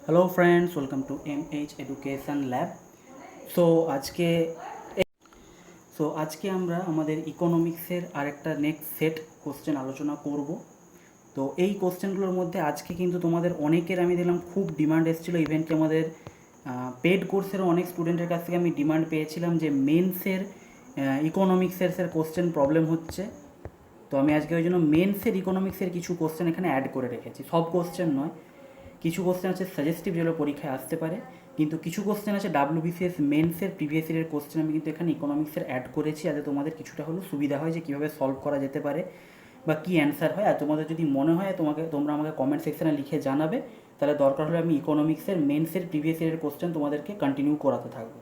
Hello friends, welcome to MH education lab. So আজকে আজকে আমরা আমাদের ইকোনমিক্সের আরেকটা নেক্সট সেট কোশ্চেন আলোচনা করব। তো এই কোশ্চেনগুলোর মধ্যে আজকে কিন্তু তোমাদের অনেকের আমি দেখলাম খুব ডিমান্ড এসেছিলো। ইভেন্টলি আমাদের পেড কোর্সেরও অনেক স্টুডেন্টের কাছ থেকে আমি ডিমান্ড পেয়েছিলাম যে মেন্সের ইকোনমিক্সের স্যার কোশ্চেন প্রবলেম হচ্ছে। তো আমি আজকে ওই জন্য মেন্সের ইকোনমিক্সের কিছু কোশ্চেন এখানে অ্যাড করে রেখেছি। সব কোশ্চেন নয়, কিছু কোশ্চেন আছে সাজেস্টিভ, যেগুলো পরীক্ষায় আসতে পারে, কিন্তু কিছু কোশ্চেন আছে WBCS মেন্সের প্রিভিয়াস ইয়ারের কোশ্চেন আমি কিন্তু এখানে ইকোনমিক্সের অ্যাড করেছি, যাতে তোমাদের কিছুটা হলেও সুবিধা হয় যে কীভাবে সলভ করা যেতে পারে বা কী অ্যান্সার হয়। আর তোমাদের যদি মনে হয় তোমরা আমাকে কমেন্ট সেকশানে লিখে জানাবে, তাহলে দরকার হলে আমি ইকোনমিক্সের মেন্সের প্রিভিয়াস ইয়ারের কোশ্চেন তোমাদেরকে কন্টিনিউ করাতে থাকবো।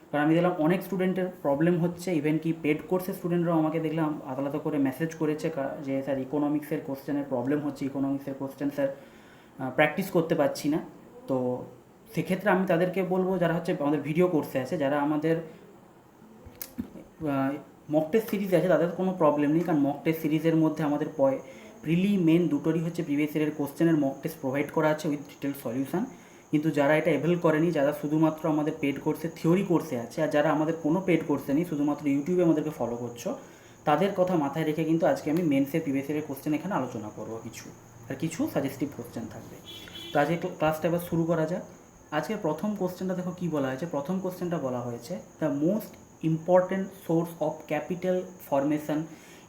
কারণ আমি দেখলাম অনেক স্টুডেন্টের প্রবলেম হচ্ছে, ইভেন কি পেড কোর্সের স্টুডেন্টরাও আমাকে দেখলাম আলাদা করে মেসেজ করেছে যে স্যার ইকোনমিক্সের কোশ্চেনের প্রবলেম হচ্ছে, ইকোনমিক্সের কোশ্চেন স্যার প্র্যাকটিস করতে পারছি না। তো সেক্ষেত্রে আমি তাদেরকে বলবো, যারা হচ্ছে আমাদের ভিডিও কোর্সে আছে, যারা আমাদের মক টেস্ট সিরিজ আছে, তাদের কোনো প্রবলেম নেই, কারণ মক টেস্ট সিরিজের মধ্যে আমাদের প্রিলি মেন দুটোরই হচ্ছে প্রিভিয়াস ইয়ারের কোশ্চেনের মক টেস্ট প্রোভাইড করা আছে উইথ ডিটেল সলিউশন। কিন্তু যারা এটা এভেল করেনি, যারা শুধুমাত্র আমাদের পেড কোর্সে থিওরি কোর্সে আছে, আর যারা আমাদের কোনো পেড কোর্সে নেই, শুধুমাত্র ইউটিউবে আমাদেরকে ফলো করছো, তাদের কথা মাথায় রেখে কিন্তু আজকে আমি মেন্সের প্রিভিয়াস ইয়ারের কোশ্চেন এখানে আলোচনা করবো কিছু, আর কিছু সাজেস্টিভ কোশ্চেন থাকবে। তো আজকে ক্লাসটা এবার শুরু করা যাক। আজকের প্রথম কোশ্চেনটা দেখো কী বলা হয়েছে। প্রথম কোশ্চেনটা বলা হয়েছে, the most important source of capital formation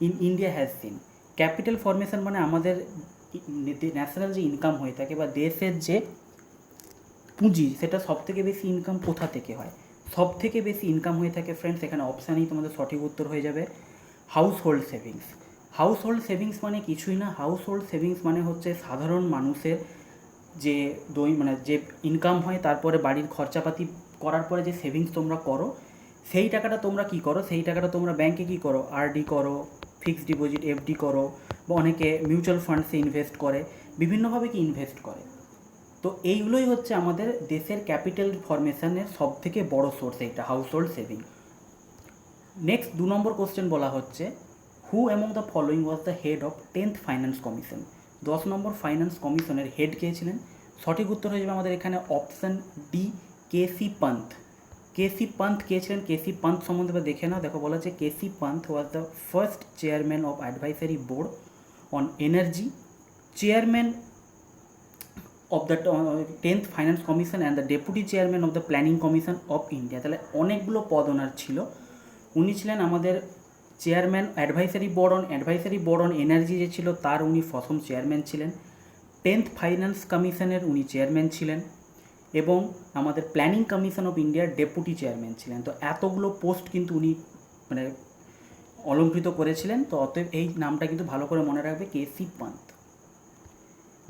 in India has seen. Capital formation মানে আমাদের ন্যাশনাল যে ইনকাম হয়ে থাকে বা দেশের যে পুঁজি, সেটা সব থেকে বেশি ইনকাম কোথা থেকে হয়? সব থেকে বেশি ইনকাম হয়ে থাকে ফ্রেন্ডস, এখানে অপশানেই তোমাদের সঠিক উত্তর হয়ে যাবে house hold savings. House hold savings মানে কিছুই না, হাউস হোল্ড সেভিংস মানে হচ্ছে সাধারণ মানুষের যে যে ইনকাম হয়, তারপরে বাড়ির খরচাপাতি করার পরে যে সেভিংস তোমরা করো, সেই টাকাটা তোমরা কী করো, সেই টাকাটা তোমরা ব্যাংকে কী করো, আরডি করো, ফিক্সড ডিপোজিট এফডি করো, বা অনেকে মিউচুয়াল ফান্ডসে ইনভেস্ট করে, বিভিন্নভাবে কি ইনভেস্ট করে। তো এইগুলোই হচ্ছে আমাদের দেশের ক্যাপিটাল ফরমেশনের সব থেকে বড় সোর্স, এইটা হাউস হোল্ড সেভিং। নেক্সট 2 নম্বর কোশ্চেন বলা হচ্ছে, হু among the following was the head of 10th finance commission. 10 number finance কমিশনের হেড কে ছিলেন? সঠিক উত্তর হয়ে যাবে আমাদের এখানে অপশান ডি, কেসি পান্থ। কেসি পান্থ কে ছিলেন? কেসি পান্থ সম্বন্ধে দেখে নাও। দেখো বলা হচ্ছে KC Pant was the first chairman of advisory board on energy, chairman of the 10th finance commission and the deputy chairman of the planning commission of India. তাহলে অনেকগুলো পদ ওনার ছিল। উনি ছিলেন আমাদের chairman advisory board on energy যে ছিল, তার উনি প্রথম চেয়ারম্যান ছিলেন। 10th ফাইন্যান্স কমিশনের উনি চেয়ারম্যান ছিলেন, এবং আমাদের প্ল্যানিং কমিশন অফ ইন্ডিয়ার ডেপুটি চেয়ারম্যান ছিলেন। তো এতগুলো পোস্ট কিন্তু উনি মানে অলঙ্কৃত করেছিলেন। তো অতএব এই নামটা কিন্তু ভালো করে মনে রাখবে, কেসি পান্থ।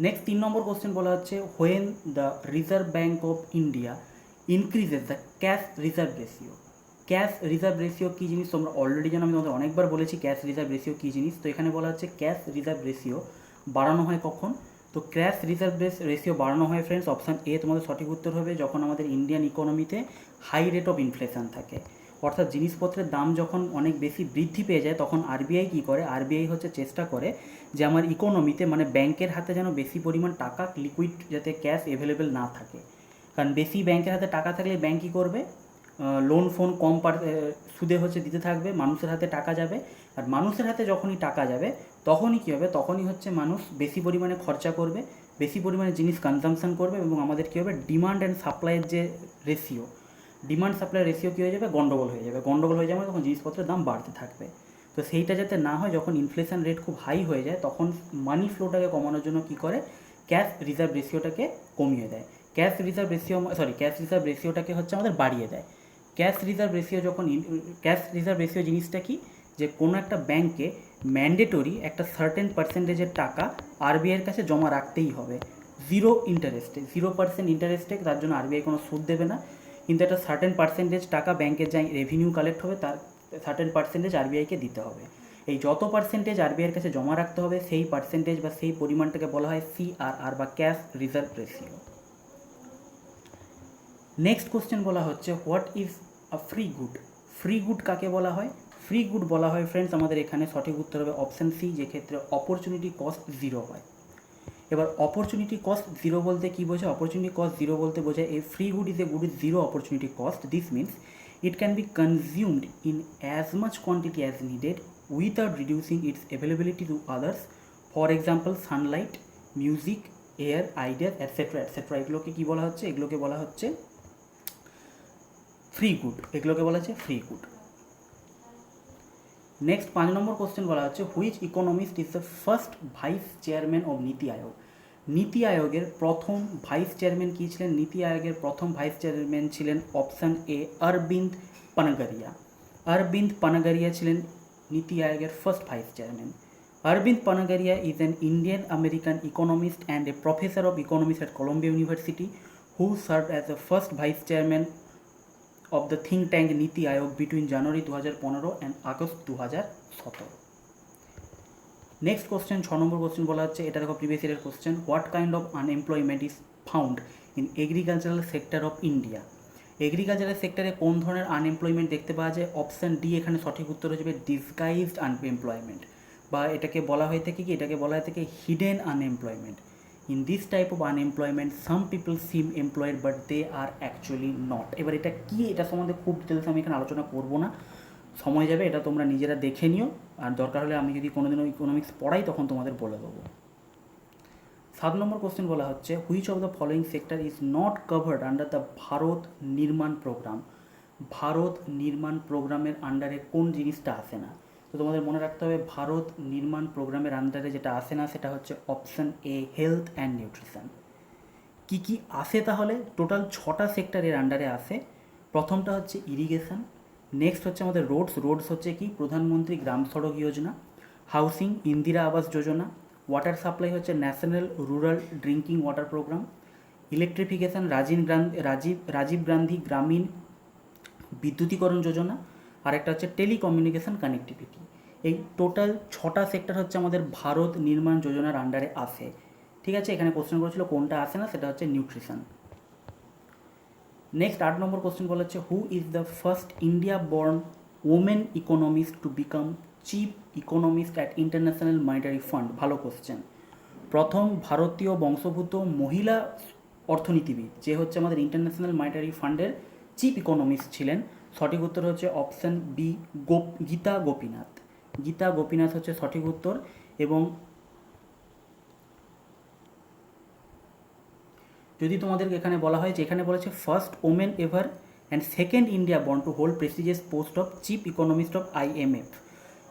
নেক্সট 3 নম্বর কোশ্চেন বলা হচ্ছে, when the reserve bank of India increases the cash reserve ratio. Cash reserve ratio কী জিনিস তোমরা অলরেডি জানো, আমি তোমাদের অনেকবার বলেছি ক্যাশ রিজার্ভ রেশিও কী জিনিস। তো এখানে বলা হচ্ছে ক্যাশ রিজার্ভ রেশিও বাড়ানো হয় কখন? তো ক্যাশ রিজার্ভ রেশিও বাড়ানো হয় ফ্রেন্ডস, অপশান এ তোমাদের সঠিক উত্তর হবে, যখন আমাদের ইন্ডিয়ান ইকোনমিতে হাই রেট অফ ইনফ্লেশন থাকে। অর্থাৎ জিনিসপত্রের দাম যখন অনেক বেশি বৃদ্ধি পেয়ে যায়, তখন আরবিআই কী করে? আরবিআই হচ্ছে চেষ্টা করে যে আমার ইকোনমিতে মানে ব্যাংকের হাতে যেন বেশি পরিমাণ টাকা লিকুইড, যাতে ক্যাশ অ্যাভেলেবেল না থাকে। কারণ বেশি ব্যাংকের হাতে টাকা থাকলে ব্যাংক কী করবে? লোন ফোন কম সুদে হচ্ছে দিতে থাকবে, মানুষের হাতে টাকা যাবে। আর মানুষের হাতে যখনই টাকা যাবে, তখনই কী হবে? তখনই হচ্ছে মানুষ বেশি পরিমাণে খরচা করবে, বেশি পরিমাণে জিনিস কনজামশন করবে, এবং আমাদের কী হবে? ডিমান্ড অ্যান্ড সাপ্লাইয়ের যে রেশিও, ডিমান্ড সাপ্লাই রেশিও কী হয়ে যাবে? গন্ডগোল হয়ে যাবে। গন্ডগোল হয়ে যাবে তখন জিনিসপত্রের দাম বাড়তে থাকবে। তো সেইটা যাতে না হয়, যখন ইনফ্লেশন রেট খুব হাই হয়ে যায়, তখন মানি ফ্লোটাকে কমানোর জন্য কী করে? ক্যাশ রিজার্ভ রেশিওটাকে কমিয়ে দেয়। ক্যাশ রিজার্ভ রেশিওটাকে হচ্ছে আমাদের বাড়িয়ে দেয়। ক্যাশ রিজার্ভ রেশিও জিনিসটা কি? যে কোনো একটা ব্যাংকে ম্যান্ডেটরি একটা সার্টেন পার্সেন্টেজের টাকা আরবিআইয়ের কাছে জমা রাখতেই হবে, 0% ইন্টারেস্টে। তার জন্য আরবিআই কোনো সুদ দেবে না, কিন্তু একটা সার্টেন পার্সেন্টেজ টাকা ব্যাংকের যা রেভিনিউ কালেক্ট হবে, তার সার্টেন পার্সেন্টেজ আরবিআইকে দিতে হবে। এই যত পার্সেন্টেজ আরবিআইয়ের কাছে জমা রাখতে হবে, সেই পার্সেন্টেজ বা সেই পরিমাণটাকে বলা হয় CRR বা cash reserve ratio. Next question বলা হচ্ছে, what is a free good. Free good কাকে বলা হয়? ফ্রি গুড বলা হয় ফ্রেন্ডস আমাদের এখানে সঠিক উত্তর হবে অপশান সি, যে ক্ষেত্রে অপরচুনিটি কস্ট 0 হয়। এবার অপরচুনিটি কস্ট জিরো বলতে কী বোঝায়? অপরচুনিটি কস্ট জিরো বলতে বোঝায় এ free good is a good is zero opportunity cost. This means it can be consumed in as much quantity as needed without reducing its availability to others. For example, sunlight, music, air, ideas, etc. etc. এগুলোকে কী বলা হচ্ছে? এগুলোকে বলা হচ্ছে free good, এগুলোকে বলা হচ্ছে free good. Next 5 নম্বর question বলা হচ্ছে which economist is the first vice chairman of নীতি আয়োগ। নীতি আয়োগের প্রথম ভাইস চেয়ারম্যান কী ছিলেন? নীতি আয়োগের প্রথম ভাইস চেয়ারম্যান ছিলেন অপশান এ অরবিন্দ পানাগরিয়া। অরবিন্দ পানাগরিয়া ছিলেন নীতি আয়োগের first vice chairman. Arvind Panagariya is an Indian American economist and a professor of economics at Columbia university who serve as the first vice chairman of the think tank Niti Aayog between January 2015 and August 2017. Next question 6 number question বলা হচ্ছে, এটা দেখো previous ইয়ারের question, what kind of unemployment is found in agricultural sector of India. Agricultural সেক্টরে কোন ধরনের unemployment দেখতে পাওয়া যায়? অপশান ডি এখানে সঠিক উত্তর হয়ে যাবে ডিসগাইজড আনএমপ্লয়মেন্ট, বা এটাকে বলা হয়ে থাকে কি? এটাকে বলা হয়ে থাকে hidden unemployment. In this type of unemployment, some people seem employed but they are actually not. এবার এটা কি, এটা সম্বন্ধে খুব ডিটেলস আমি এখানে আলোচনা করব না, সময় যাবে, এটা তোমরা নিজেরা দেখে নিও, আর দরকার হলে আমি যদি কোনোদিনও ইকোনমিক্স পড়াই তখন তোমাদের বলে দেবো। 7 নম্বর কোশ্চেন বলা হচ্ছে which of the following sector is not covered under the Bharat নির্মাণ প্রোগ্রাম। ভারত নির্মাণ প্রোগ্রামের আন্ডারে কোন জিনিসটা আসে না? তো তোমাদের মনে রাখতে হবে ভারত নির্মাণ প্রোগ্রামের আন্ডারে যেটা আসে না সেটা হচ্ছে option A health and nutrition. কী কী আসে তাহলে? টোটাল 6টা সেক্টরের আন্ডারে আসে। প্রথমটা হচ্ছে ইরিগেশন, নেক্সট হচ্ছে আমাদের রোডস হচ্ছে কি? প্রধানমন্ত্রী গ্রাম সড়ক যোজনা। Housing Indira Awas Yojana. Water supply হচ্ছে national rural drinking water programme. Electrification Rajiv Gandhi Grameen Vidyutikaran Yojana. আর একটা হচ্ছে টেলিকমিউনিকেশান কানেক্টিভিটি। এই টোটাল 6টা সেক্টর হচ্ছে আমাদের ভারত নির্মাণ যোজনার আন্ডারে আসে। ঠিক আছে, এখানে কোশ্চেন করেছিল কোনটা আসে না, সেটা হচ্ছে নিউট্রিশন। নেক্সট 8 নম্বর কোশ্চেন বলা হচ্ছে who is the first India born women economist to become chief economist at international monetary fund. ভালো কোশ্চেন। প্রথম ভারতীয় বংশোদ্ভূত মহিলা অর্থনীতিবিদ যে হচ্ছে আমাদের ইন্টারন্যাশনাল মনিটারি ফান্ডের চিফ ইকোনমিস্ট ছিলেন, সঠিক উত্তর হচ্ছে অপশান বি গীতা গোপীনাথ। গীতা গোপীনাথ হচ্ছে সঠিক উত্তর। এবং যদি তোমাদেরকে এখানে বলা হয় যে এখানে বলেছে first women ever and second India born to hold prestigious post of chief economist of IMF,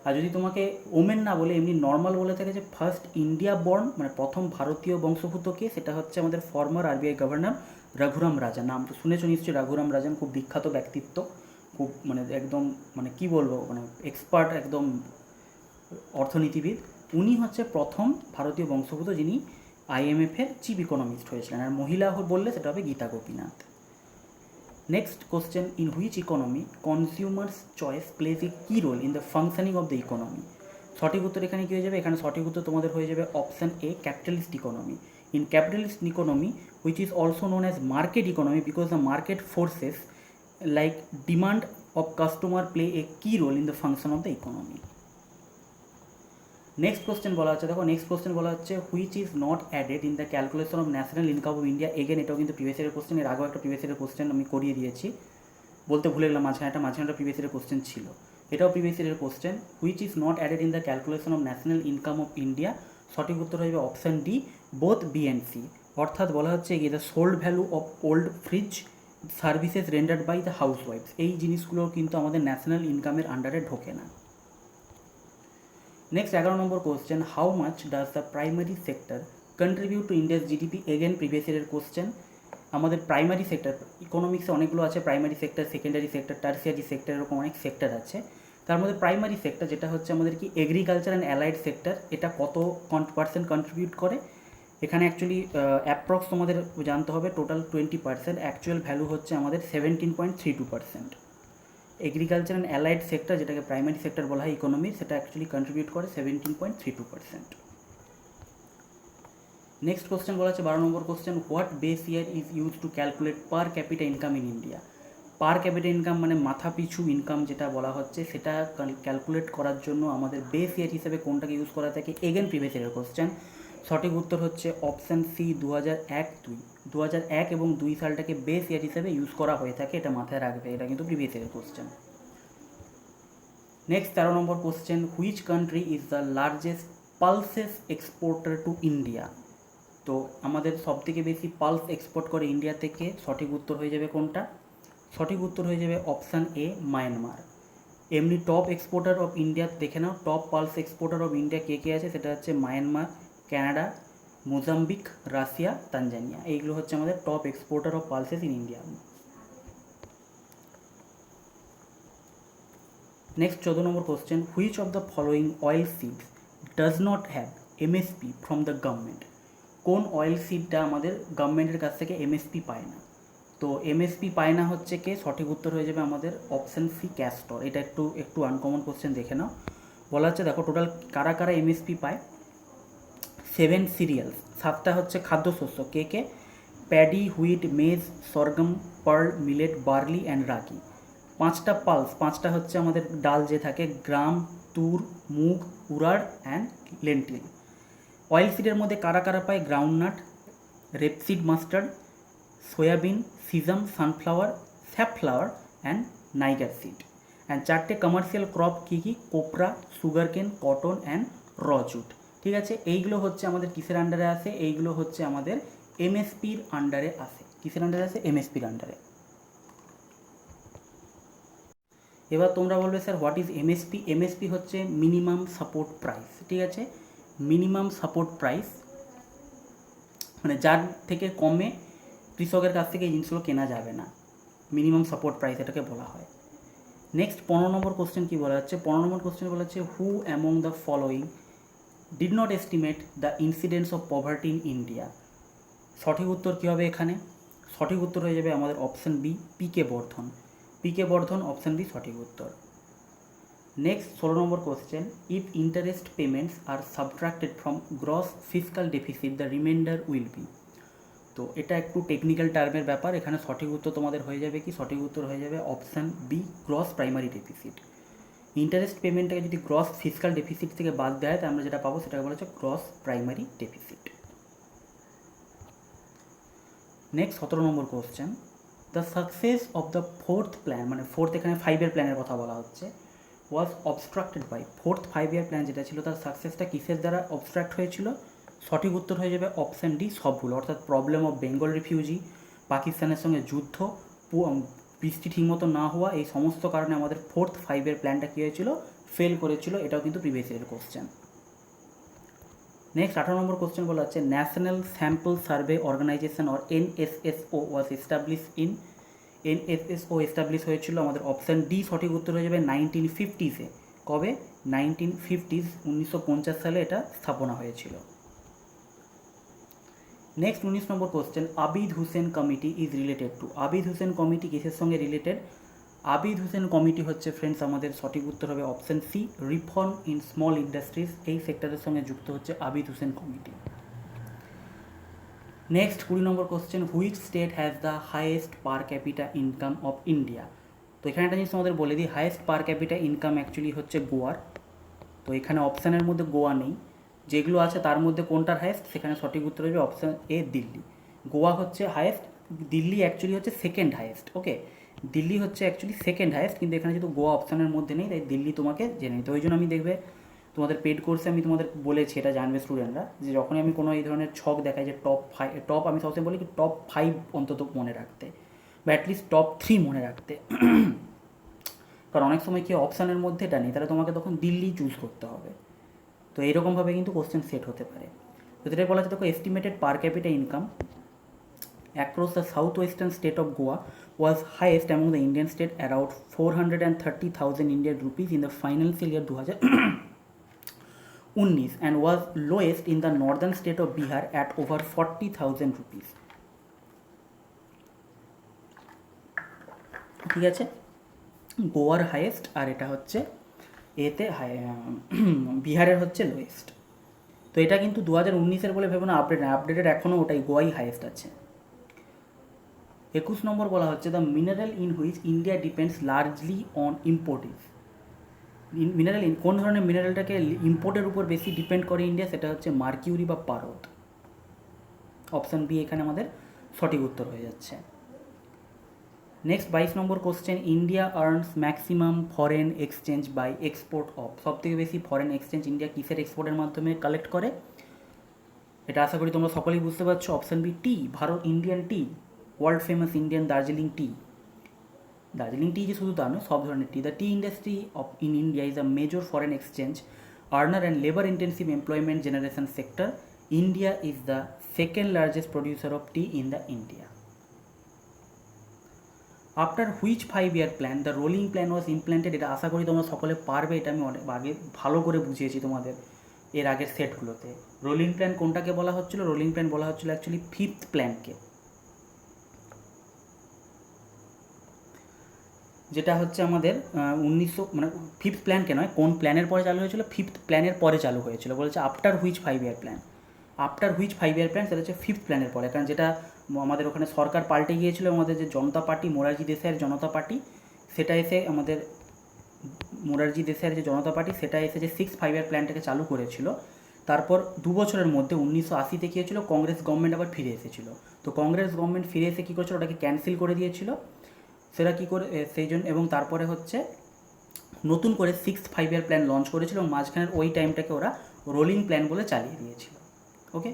আর যদি তোমাকে ওমেন না বলে এমনি নর্মাল বলে থাকে যে ফার্স্ট ইন্ডিয়া বর্ন মানে প্রথম ভারতীয় বংশোদ্ভূত কে, সেটা হচ্ছে আমাদের ফর্মার RBI গভর্নর রঘুরাম রাজন। নাম তো শুনেছো নিশ্চয়ই, রঘুরাম রাজন খুব বিখ্যাত ব্যক্তিত্ব, খুব মানে একদম মানে কি বলবো মানে এক্সপার্ট একদম অর্থনীতিবিদ। উনি হচ্ছে প্রথম ভারতীয় বংশোদ্ভূত যিনি IMF-এর চিফ ইকোনমিস্ট হয়েছিলেন। আর মহিলা বললে সেটা হবে Gita Gopinath. Next question, in which economy consumers choice plays a key role in the functioning of the economy. সঠিক উত্তর এখানে কী হয়ে যাবে? এখানে সঠিক উত্তর তোমাদের হয়ে যাবে option A capitalist economy. In capitalist economy which is also known as market economy because the market forces like demand of customer play a key role in the function of the economy. Next question বলা হচ্ছে, দেখো next question বলা হচ্ছে which is not added in the calculation of national income of India. Again এটাও কিন্তু previous ইয়ারের question, এর আগেও একটা প্রিভিয়াস ইয়ারের কোশ্চেন আমি করিয়ে দিয়েছি, বলতে ভুলে গেলাম মাঝখানে একটা প্রিভিয়াস ইয়ারের কোশ্চেন ছিল, এটাও প্রিভিয়াস ইয়ারের question. Which is not added in the calculation of national income of India, সঠিক উত্তর হবে option D both B and C. অর্থাৎ বলা হচ্ছে কি the sold value of old fridge services rendered by the house wives, এই জিনিসগুলো কিন্তু আমাদের ন্যাশনাল ইনকামের আন্ডারে ঢোকে না। নেক্সট 11 নম্বর question, how much does the primary sector contribute to India's GDP. Again previous ইয়ারের কোশ্চেন। আমাদের প্রাইমারি সেক্টর ইকোনমিক্সে অনেকগুলো আছে, primary sector, secondary sector, tertiary sector, এরকম অনেক সেক্টর আছে। তার মধ্যে প্রাইমারি সেক্টর যেটা হচ্ছে আমাদের কি এগ্রিকালচার অ্যান্ড অ্যালাইড সেক্টর, এটা কত পার্সেন্ট কন্ট্রিবিউট করে? এখানে অ্যাকচুয়ালি অ্যাপ্রক্স তোমাদের জানতে হবে টোটাল 20%, অ্যাকচুয়াল ভ্যালু হচ্ছে আমাদের 17.32%। এগ্রিকালচার অ্যান্ড অ্যালাইড সেক্টর যেটাকে প্রাইমারি সেক্টর বলা হয় ইকোনমি, সেটা অ্যাকচুয়ালি কন্ট্রিবিউট করে 17.32%। নেক্সট কোশ্চেন বলা হচ্ছে 12 number question, what base year is use to calculate per capita income in India. Per capita income মানে মাথা পিছু ইনকাম যেটা বলা হচ্ছে, সেটা ক্যালকুলেট করার জন্য আমাদের বেস ইয়ার হিসেবে কোনটাকে ইউজ করা থাকে? এগেন প্রিভিয়াস ইয়ারের কোশ্চেন। সঠিক উত্তর হচ্ছে অপশান সি 2001 এবং 2 সালটাকে বেস ইয়ার হিসেবে ইউজ করা হয়ে থাকে, এটা মাথায় রাখবে, এটা কিন্তু প্রিভিয়াস ইয়ারের question. Next 13 number question, which country is the largest pulses exporter to India? তো আমাদের সবথেকে বেশি পালস এক্সপোর্ট করে ইন্ডিয়া থেকে, সঠিক উত্তর হয়ে যাবে কোনটা? সঠিক উত্তর হয়ে যাবে অপশান এ মায়ানমার। এমনি টপ এক্সপোর্টার অফ ইন্ডিয়া দেখে নাও, top pulse exporter of India কে কে আছে, সেটা হচ্ছে Myanmar, Canada, Mozambique, Russia, Tanzania, এইগুলো হচ্ছে আমাদের top exporter of pulses in India. Next 14 number question, which of the following oil seeds does not have MSP from the government? কোন oil সিডটা আমাদের গভর্নমেন্টের কাছ থেকে এমএসপি পায় না? তো এমএসপি পায় না হচ্ছে কে, সঠিক উত্তর হয়ে যাবে আমাদের অপশান সি ক্যাস্টর। এটা একটু আনকমন কোশ্চেন, দেখে নাও। বলা হচ্ছে দেখো টোটাল কারা কারা এমএসপি পায়। 7 সিরিয়ালস, 7টা হচ্ছে খাদ্যশস্য, কে কে? Paddy, wheat, maize, sorghum, pearl, millet, barley and ragi. 5টা পালস, 5টা হচ্ছে আমাদের ডাল যে থাকে, গ্রাম, তুর, মুগ, উড়ার অ্যান্ড লেন্টিল। অয়েল সিডের মধ্যে কারা কারা পায়? Groundnut, rapeseed mustard, soybean, sesame, sunflower, safflower and niger seed. And 4টে কমার্শিয়াল ক্রপ কী কী? Copra, sugarcane, cotton and raw jute. ঠিক আছে, এইগুলো হচ্ছে আমাদের কিসের আন্ডারে আসে? এইগুলো হচ্ছে আমাদের এমএসপির আন্ডারে আসে। কিসের আন্ডারে আসে? এমএসপির আন্ডারে। এবার তোমরা বলবে sir what is MSP? MSP হচ্ছে মিনিমাম সাপোর্ট প্রাইস। ঠিক আছে, মিনিমাম সাপোর্ট প্রাইস মানে যার থেকে কমে কৃষকের কাছ থেকে এই জিনিসগুলো কেনা যাবে না, মিনিমাম সাপোর্ট প্রাইস এটাকে বলা হয়। নেক্সট 15 নম্বর কোশ্চেন কী বলা হচ্ছে? 15 নম্বর কোশ্চেন বলা হচ্ছে, হু among the following did not estimate the incidence of poverty in India? সঠিক উত্তর কী হবে এখানে? সঠিক উত্তর হয়ে যাবে আমাদের option B PK Bardhan. PK Bardhan, option B সঠিক উত্তর। Next 16 number question, if interest payments are subtracted from gross fiscal deficit the remainder will be. তো এটা একটু টেকনিক্যাল টার্মের ব্যাপার, এখানে সঠিক উত্তর তোমাদের হয়ে যাবে কি? সঠিক উত্তর হয়ে যাবে option B gross primary deficit. Interest পেমেন্টটাকে যদি গ্রস ফিসকাল ডেফিসিট থেকে বাদ দেয়, তাহলে আমরা যেটা পাবো সেটাকে বলা হচ্ছে gross primary deficit. Next 17 number question, the success of the fourth plan, মানে ফোর্থ এখানে 5-এর প্ল্যানের কথা বলা হচ্ছে, ওয়াজ অবস্ট্রাক্টেড বাই। ফোর্থ 5-ইয়ার প্ল্যান যেটা ছিল তার সাকসেসটা কিসের দ্বারা অবস্ট্রাক্ট হয়েছিল? সঠিক উত্তর হয়ে যাবে অপশান ডি সবগুলো, অর্থাৎ প্রবলেম অফ বেঙ্গল রিফিউজি, পাকিস্তানের সঙ্গে যুদ্ধ, বৃষ্টি ঠিকমতো না হওয়া, এই সমস্ত কারণে আমাদের ফোর্থ 5-এর প্ল্যানটা কী হয়েছিল? ফেল করেছিল। এটাও কিন্তু প্রিভিয়াস ইয়ারের কোশ্চেন। নেক্সট 18 নম্বর কোশ্চেন বলা হচ্ছে, national sample survey organisation or NSSO was establish in. NSSO establish হয়েছিল আমাদের অপশান ডি সঠিক উত্তর হয়ে যাবে 1950s-এ। কবে? 1950s, 1950 সালে এটা স্থাপনা হয়েছিল। নেক্সট 19 নম্বর question, Abid Hussain committee is related to. Abid Hussain committee কিসের সঙ্গে রিলেটেড? আবিদ হুসেন কমিটি হচ্ছে ফ্রেন্ডস আমাদের সঠিক উত্তর হবে option C reform in small industries, এই সেক্টরের সঙ্গে যুক্ত হচ্ছে আবিদ হুসেন কমিটি। নেক্সট 20 নম্বর question, which state has the highest per capita income of India? তো এখানে একটা জিনিস আমাদের বলে দিই, highest per capita income actually হচ্ছে গোয়ার। তো এখানে অপশানের মধ্যে গোয়া নেই, যেগুলো আছে তার মধ্যে কোনটার হাইয়েস্ট? সেখানে সঠিক উত্তর হবে অপশান এ দিল্লি। গোয়া হচ্ছে হাইয়েস্ট, দিল্লি অ্যাকচুয়ালি হচ্ছে সেকেন্ড হাইয়েস্ট। ওকে, দিল্লি হচ্ছে অ্যাকচুয়ালি সেকেন্ড হাইয়েস্ট, কিন্তু এখানে যেহেতু গোয়া অপশানের মধ্যে নেই তাই দিল্লি তোমাকে জেনে নিতে। ওই জন্য আমি দেখবে তোমাদের পেড কোর্সে আমি তোমাদের বলেছি, এটা জানবে স্টুডেন্টরা, যে যখনই আমি কোনো এই ধরনের ছক দেখাই যে টপ আমি সবসময় বলি কি টপ 5 অন্তত মনে রাখতে, বা অ্যাটলিস্ট টপ 3 মনে রাখতে। কারণ অনেক সময় কি অপশানের মধ্যে এটা নেই, তাহলে তোমাকে তখন দিল্লি চুজ করতে হবে। তো এইরকমভাবে কিন্তু কোশ্চেন সেট হতে পারে। তো এটাই বলা হচ্ছে দেখো, estimated per capita income across the southwestern state of Goa was highest among the Indian state, around 430,000 Indian rupees in the financial year 2019, and was lowest in the northern state of Bihar at over 40,000 rupees. ঠিক আছে, গোয়ার highest আর এটা হচ্ছে এতে বিহারের হচ্ছে lowest. তো এটা কিন্তু 2019-এর বলে ভেবো না, আপডেটেড এখনও ওটাই গোয়াই হাইয়েস্ট আছে। 21 নম্বর বলা হচ্ছে, the mineral in which India depends largely on imports. Mineral কোন ধরনের মিনারেলটাকে ইম্পোর্টের উপর বেশি ডিপেন্ড করে ইন্ডিয়া, সেটা হচ্ছে মার্কিউরি বা পারদ। অপশান বি এখানে আমাদের সঠিক উত্তর হয়ে যাচ্ছে। নেক্সট 22 নম্বর question, India earns maximum foreign exchange by export of. সব থেকে বেশি ফরেন এক্সচেঞ্জ ইন্ডিয়া কিসের এক্সপোর্টের মাধ্যমে কালেক্ট করে? এটা আশা করি তোমরা সকলেই বুঝতে পারছো। Option B tea, Bharat Indian tea, world famous Indian Darjeeling tea. Darjeeling tea যে শুধু তা নয়, সব ধরনের tea. The tea industry of in India is a major foreign exchange earner and labour intensive employment generation sector. India is the second largest producer of tea in the India. After which 5-year plan the rolling plan was implanted? এটা আশা করি তোমরা সকলে পারবে, এটা আমি অনেক আগে ভালো করে বুঝিয়েছি তোমাদের এর আগের সেটগুলোতে। রোলিং প্ল্যান কোনটাকে বলা হচ্ছিল? রোলিং প্ল্যান বলা হচ্ছিল অ্যাকচুয়ালি 5th প্ল্যানকে, যেটা হচ্ছে আমাদের 1900 মানে 5th প্ল্যানকে নয়, কোন প্ল্যানের পরে চালু হয়েছিল? 5th প্ল্যানের পরে চালু হয়েছিল। বলেছে after which 5-year plan. After which 5-year plan, সেটা হচ্ছে 5th প্ল্যানের পরে। কারণ যেটা আমাদের ওখানে সরকার পাল্টে গিয়েছিল, আমাদের যে জনতা পার্টি, মোরারজি দেশাইয়ের জনতা পার্টি, সেটা এসে আমাদের মোরারজি দেশাইয়ের যে জনতা পার্টি, সেটা এসে যে 6th 5-year প্ল্যানটাকে চালু করেছিল। তারপর 2 বছরের মধ্যে 1980-তে কী হয়েছিল? কংগ্রেস গভর্নমেন্ট আবার ফিরে এসেছিলো। তো কংগ্রেস গভর্নমেন্ট ফিরে এসে কী করেছিল? ওটাকে ক্যান্সেল করে দিয়েছিল। সেটা কী করে সেই জন্য, এবং তারপরে হচ্ছে নতুন করে 6th 5-year প্ল্যান লঞ্চ করেছিল, এবং মাঝখানের ওই টাইমটাকে ওরা রোলিং প্ল্যান বলে চালিয়ে দিয়েছিল। ওকে,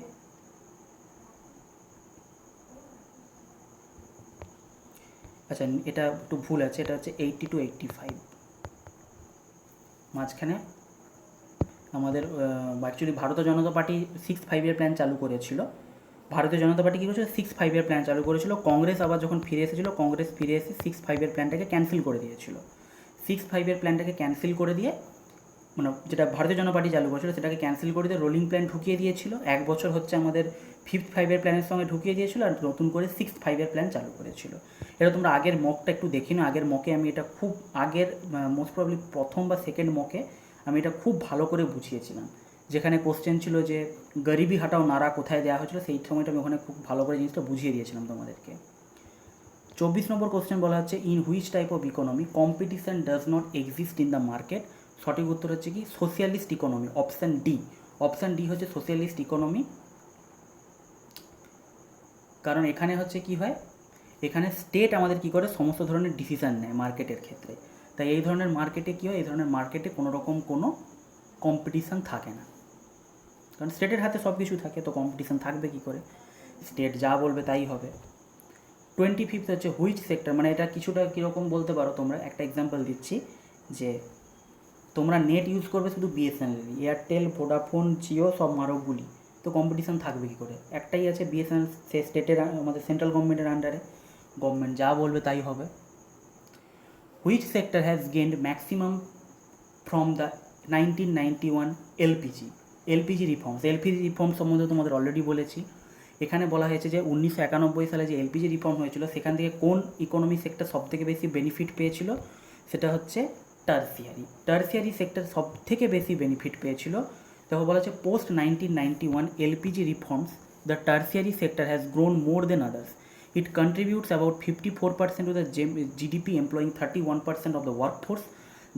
আচ্ছা এটা একটু ভুল আছে, এটা হচ্ছে 80 to 85। মাঝখানে আমাদের অ্যাকচুয়ালি ভারতীয় জনতা পার্টি 6th 5-year প্ল্যান চালু করেছিল। ভারতীয় জনতা পার্টি কী করেছিল? 6th 5-year প্ল্যান চালু করেছিল। কংগ্রেস আবার যখন ফিরে এসেছিলো, কংগ্রেস ফিরে এসে 6th 5-year প্ল্যানটাকে ক্যান্সেল করে দিয়েছিল। 6th 5-year প্ল্যানটাকে ক্যান্সেল করে দিয়ে, মানে যেটা ভারতীয় জনতা পার্টি চালু করেছিল সেটাকে ক্যান্সেল করে দিয়ে রোলিং প্ল্যান ঢুকিয়ে দিয়েছিল। 1 বছর হচ্ছে আমাদের 5th 5-year প্ল্যানের সঙ্গে ঢুকিয়ে দিয়েছিল, আর নতুন করে 6th 5-year প্ল্যান চালু করেছিল। এটা তোমরা আগের মকটা একটু দেখি না। আগের মকে আমি এটা খুব আগের মোস্ট প্রবলি প্রথম বা সেকেন্ড মকে আমি এটা খুব ভালো করে বুঝিয়েছিলাম, যেখানে কোশ্চেন ছিল যে গরিবি হাটাও নারা কোথায় দেওয়া হয়েছিল, সেই সময়টা আমি ওখানে খুব ভালো করে জিনিসটা বুঝিয়ে দিয়েছিলাম তোমাদেরকে। 24 নম্বর কোশ্চেন বলা হচ্ছে, in which type of economy competition does not exist in the market? সঠিক উত্তর হচ্ছে কি? Socialist economy. Option D. Option D হচ্ছে সোশিয়ালিস্ট ইকোনমি। কারণ এখানে হচ্ছে কি হয়, এখানে স্টেট আমাদের কি করে সমস্ত ধরনের ডিসিশান নেয় মার্কেটের ক্ষেত্রে। তাই এই ধরনের মার্কেটে কী হয়, এই ধরনের মার্কেটে কোনো রকম কোনো কম্পিটিশান থাকে না, কারণ স্টেটের হাতে সব কিছু থাকে, তো কম্পিটিশান থাকবে কী করে? স্টেট যা বলবে তাই হবে। 25th হচ্ছে হুইচ সেক্টর, মানে এটা কিছুটা কীরকম বলতে পারো তোমরা, একটা এক্সাম্পল দিচ্ছি, যে তোমরা নেট ইউজ করবে শুধু বিএসএনএল, এয়ারটেল, ভোডাফোন, জিও সব মারকগুলি, তো কম্পিটিশান থাকবে কী করে? একটাই আছে বিএসএনএল, সে স্টেটের আমাদের সেন্ট্রাল গভর্নমেন্টের আন্ডারে, গভর্নমেন্ট যা বলবে তাই হবে। Which sector has গেন্ড maximum from the 1991 LPG reforms? LPG reform সম্বন্ধে তোমাদের অলরেডি বলেছি। এখানে বলা হয়েছে যে 1991 সালে যে এলপিজি রিফর্ম হয়েছিল, সেখান থেকে কোন ইকোনমি সেক্টর সবথেকে বেশি বেনিফিট পেয়েছিল? সেটা হচ্ছে টার্সিয়ারি সেক্টর সবথেকে বেশি বেনিফিট পেয়েছিল। দেখো বলা হচ্ছে post 1991 LPG reforms the tertiary sector has grown more than others. It contributes about 54% to the GDP, employing 31% of the workforce.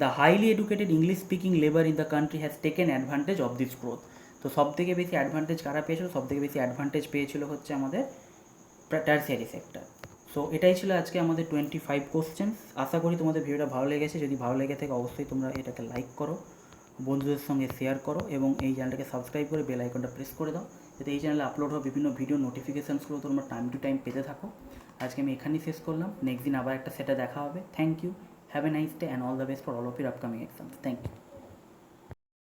The highly educated English-speaking labor in the country has taken advantage of this growth. তো সব থেকে বেশি advantage কারা পেয়েছিল? সব থেকে বেশি advantage পেয়েছিল হচ্ছে আমাদের টার্সিয়ারি সেক্টর। সো এটাই ছিল আজকে আমাদের 25 কোশ্চেন। আশা করি তোমাদের ভিডিওটা ভালো লেগেছে। যদি ভালো লেগে থাকে অবশ্যই তোমরা এটাকে লাইক করো, বন্ধুদের সঙ্গে শেয়ার করো, এবং এই চ্যানেলটাকে সাবস্ক্রাইব করে বেল আইকনটা প্রেস করে দাও, যাতে এই চ্যানেলে আপলোড হওয়া বিভিন্ন ভিডিও নোটিফিকেশানসগুলো তোমরা টাইম টু টাইম পেতে থাকো। আজকে আমি এখানেই শেষ করলাম, নেক্সট দিন আবার একটা সেটা দেখা হবে। Thank you, have a nice day and all the best for all of your upcoming exams. Thank you.